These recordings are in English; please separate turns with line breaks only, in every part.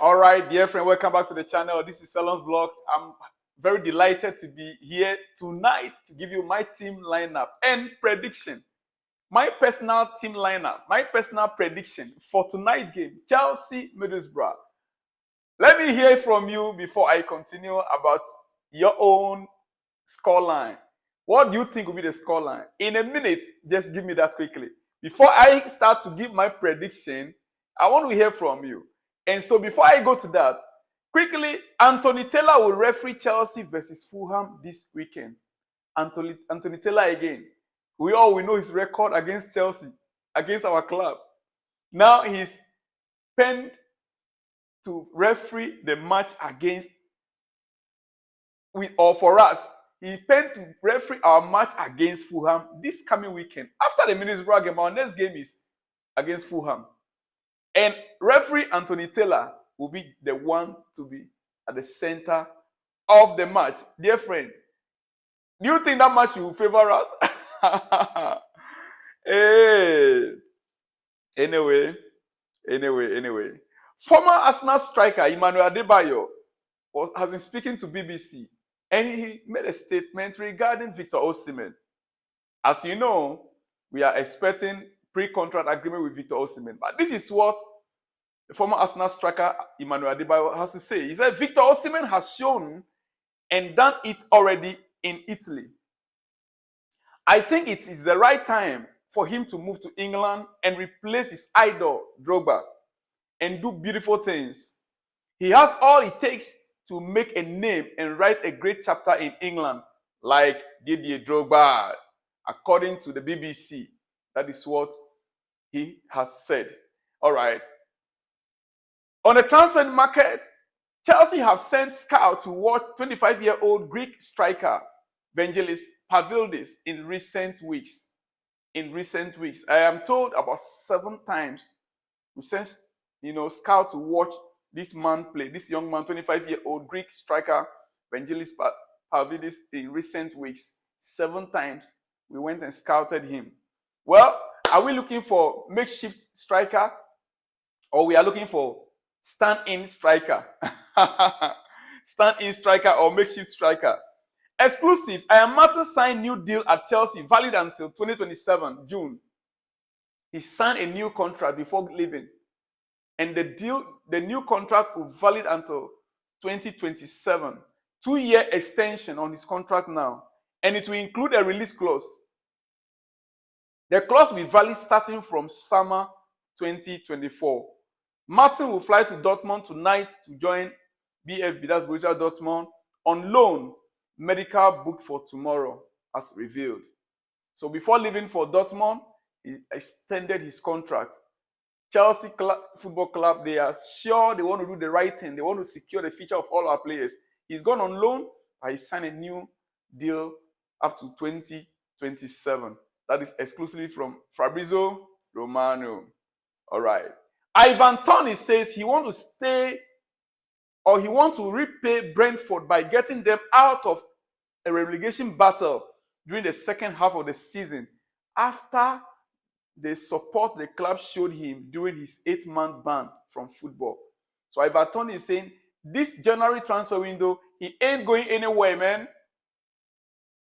All right, dear friend, welcome back to the channel. This is Salon's Blog. I'm very delighted to be here tonight to give you my team lineup and prediction. My personal team lineup, my personal prediction for tonight's game, Chelsea Middlesbrough. Let me hear from you before I continue about your own scoreline. What do you think will be the scoreline? In a minute, just give me that quickly. Before I start to give my prediction, I want to hear from you. And so before I go to that, quickly, Anthony Taylor will referee Chelsea versus Fulham this weekend. Anthony Taylor again. We know his record against Chelsea, against our club. Now he's penned to referee the match against, for us, he's penned to referee our match against Fulham this coming weekend. After the Middlesbrough game, our next game is against Fulham. And referee Anthony Taylor will be the one to be at the center of the match. Dear friend, do you think that match will favor us? Hey. Anyway. Former Arsenal striker Emmanuel Adebayo has been speaking to BBC, and he made a statement regarding Victor Osimhen. As you know, we are expecting pre-contract agreement with Victor Osimhen. But this is what the former Arsenal striker Emmanuel Adebayo has to say. He said, Victor Osimhen has shown and done it already in Italy. I think it is the right time for him to move to England and replace his idol, Drogba, and do beautiful things. He has all it takes to make a name and write a great chapter in England, like Didier Drogba, according to the BBC. That is what he has said. All right. On the transfer market, Chelsea have sent scouts to watch 25-year-old Greek striker Vangelis Pavlidis in recent weeks. I am told about 7 times we sent scouts to watch this man play, this young man, 25-year-old Greek striker Vangelis Pavlidis in recent weeks. 7 times we went and scouted him. Well, are we looking for makeshift striker, or we are looking for stand-in striker? Stand-in striker or makeshift striker? Exclusive, Ian Martin signed new deal at Chelsea, valid until 2027, June. He signed a new contract before leaving. And the new contract will valid until 2027. 2-year extension on his contract now. And it will include a release clause. The clause will be valid starting from summer 2024. Martin will fly to Dortmund tonight to join BFB, that's Borussia Dortmund, on loan, medical booked for tomorrow, as revealed. So before leaving for Dortmund, he extended his contract. Chelsea Football Club, they are sure they want to do the right thing. They want to secure the future of all our players. He's gone on loan, but he signed a new deal up to 2027. That is exclusively from Fabrizio Romano. All right. Ivan Toney says he wants to stay, or he wants to repay Brentford by getting them out of a relegation battle during the second half of the season after the support the club showed him during his 8-month ban from football. So Ivan Toney is saying this January transfer window, he ain't going anywhere, man.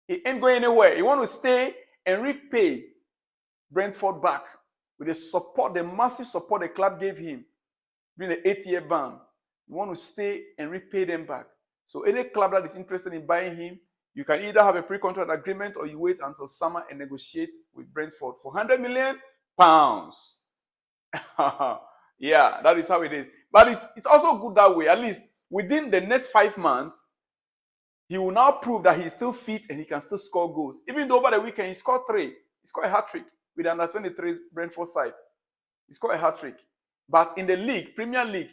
He ain't going anywhere. He wants to stay and repay Brentford back with the support, the massive support the club gave him during the 8-year ban. You want to stay and repay them back. So any club that is interested in buying him, you can either have a pre-contract agreement or you wait until summer and negotiate with Brentford for £100 million. Yeah, that is how it is. But it's also good that way. At least within the next 5 months, he will now prove that he's still fit and he can still score goals. Even though over the weekend he scored 3. He scored a hat-trick with the under-23 Brentford side. He scored a hat-trick. But in the league, Premier League,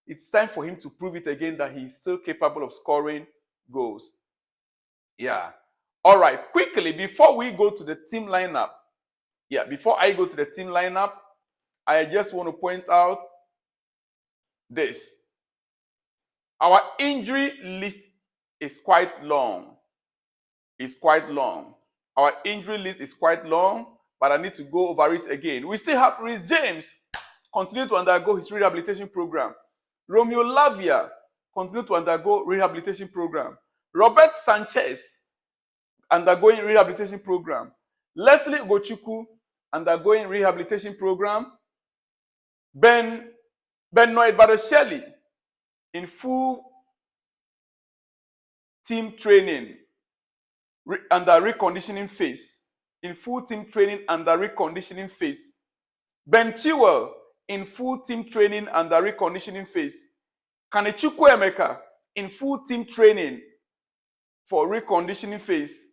it's time for him to prove it again that he's still capable of scoring goals. Yeah. All right. Quickly, before we go to the team lineup. Before I go to the team lineup, I just want to point out this. Our injury list is quite long. Our injury list is quite long, but I need to go over it again. We still have Reece James continue to undergo his rehabilitation program. Romeo Lavia continue to undergo rehabilitation program. Robert Sanchez undergoing rehabilitation program. Leslie Gochuku undergoing rehabilitation program. Benoit Badosheli in full team training under reconditioning phase. In full team training under reconditioning phase. Ben Chilwell in full team training under reconditioning phase. Kanechukwu Emeka in full team training for reconditioning phase.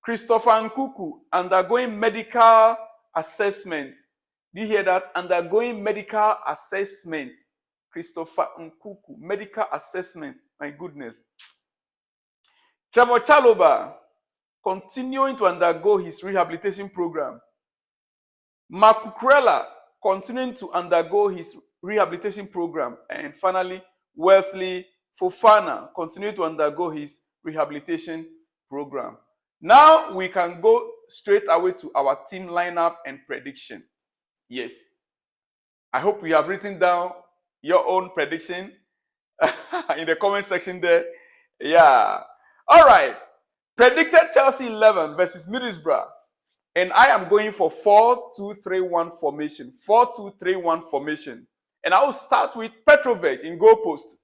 Christopher Nkuku undergoing medical assessment. Do you hear that? Undergoing medical assessment. Christopher Nkuku, medical assessment. My goodness. Trevor Chalobah continuing to undergo his rehabilitation program. Mark Cucurella continuing to undergo his rehabilitation program. And finally, Wesley Fofana continuing to undergo his rehabilitation program. Now we can go straight away to our team lineup and prediction. Yes. I hope you have written down your own prediction in the comment section there. Yeah. All right. Predicted Chelsea 11 versus Middlesbrough. And I am going for 4-2-3-1 formation. 4-2-3-1 formation. And I will start with Petrovic in goalpost.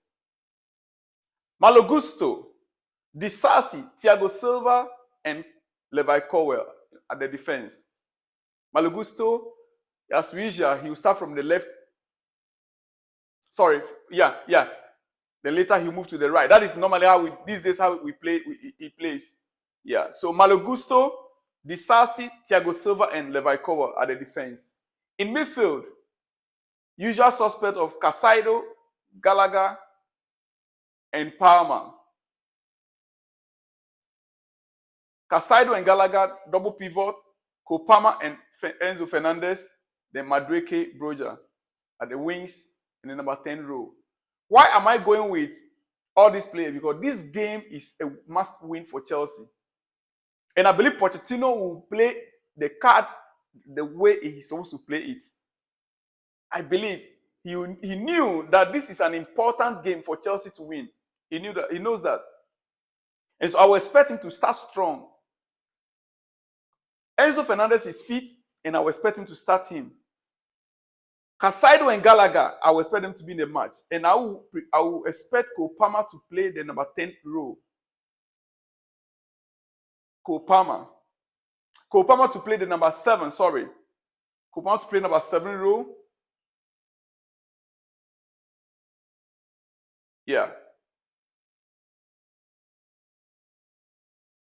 Malo Gusto, Disasi, Thiago Silva, and Levi Colwill at the defense. Malo Gusto, as usual, he will start from the left. Sorry, yeah. Then later he moved to the right. That is normally how these days how we play. He plays. Yeah. So Malo Gusto, Disasi, Thiago Silva, and Levi Colwill at the defense. In midfield, usual suspect of Casado, Gallagher, and Palmer. Casado and Gallagher, double pivot, Kopama and Enzo Fernandez, then Madueke Broja at the wings, and the number 10 row. Why am I going with all these players? Because this game is a must-win for Chelsea. And I believe Pochettino will play the card the way he's supposed to play it. I believe he knew that this is an important game for Chelsea to win. He knows that. And so I will expect him to start strong. Enzo Fernandez is fit, and I will expect him to start him. Casado and Gallagher, I will expect them to be in the match. And I will expect Kopama to play the number 10 role. Kopama to play the number 7, sorry. Kopama to play number 7 role. Yeah.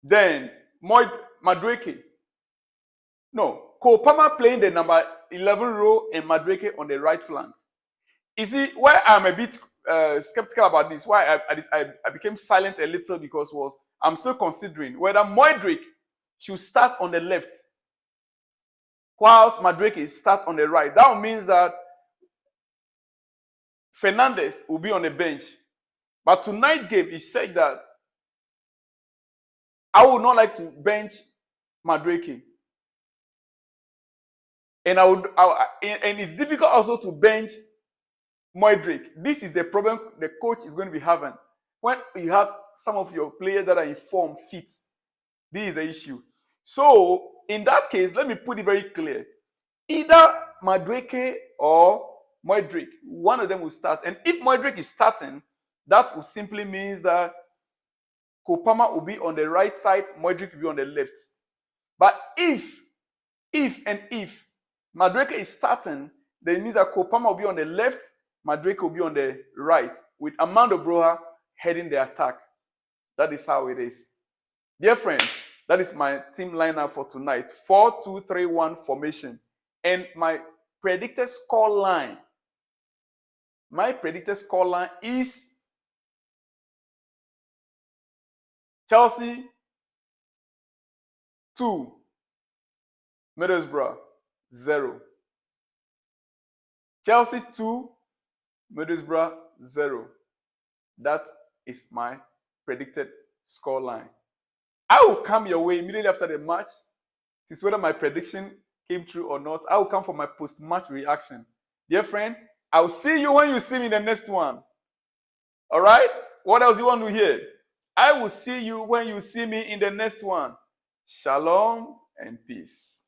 Then, Madueke. No, Kopama playing the number 11 row and Madueke on the right flank. You see, why I'm a bit skeptical about this, why I became silent a little, because I'm still considering whether Modric should start on the left whilst Madueke start on the right. That means that Fernandez will be on the bench. But tonight's game, he said that I would not like to bench Madueke. And and it's difficult also to bench Modric. This is the problem the coach is going to be having. When you have some of your players that are in form, fit, this is the issue. So, in that case, let me put it very clear. Either Madueke or Modric, one of them will start. And if Modric is starting, that will simply mean that Kopama will be on the right side, Modric will be on the left. But if Madueke is starting, then it means that Kopama will be on the left, Madueke will be on the right, with Armando Broja heading the attack. That is how it is. Dear friend, that is my team lineup for tonight. 4-2-3-1 formation. And my predicted score line. My predicted score line is Chelsea 2, Middlesbrough 0. Chelsea 2, Middlesbrough 0. That is my predicted score line. I will come your way immediately after the match. It is whether my prediction came true or not. I will come for my post-match reaction. Dear friend, I will see you when you see me in the next one. All right? What else do you want to hear? I will see you when you see me in the next one. Shalom and peace.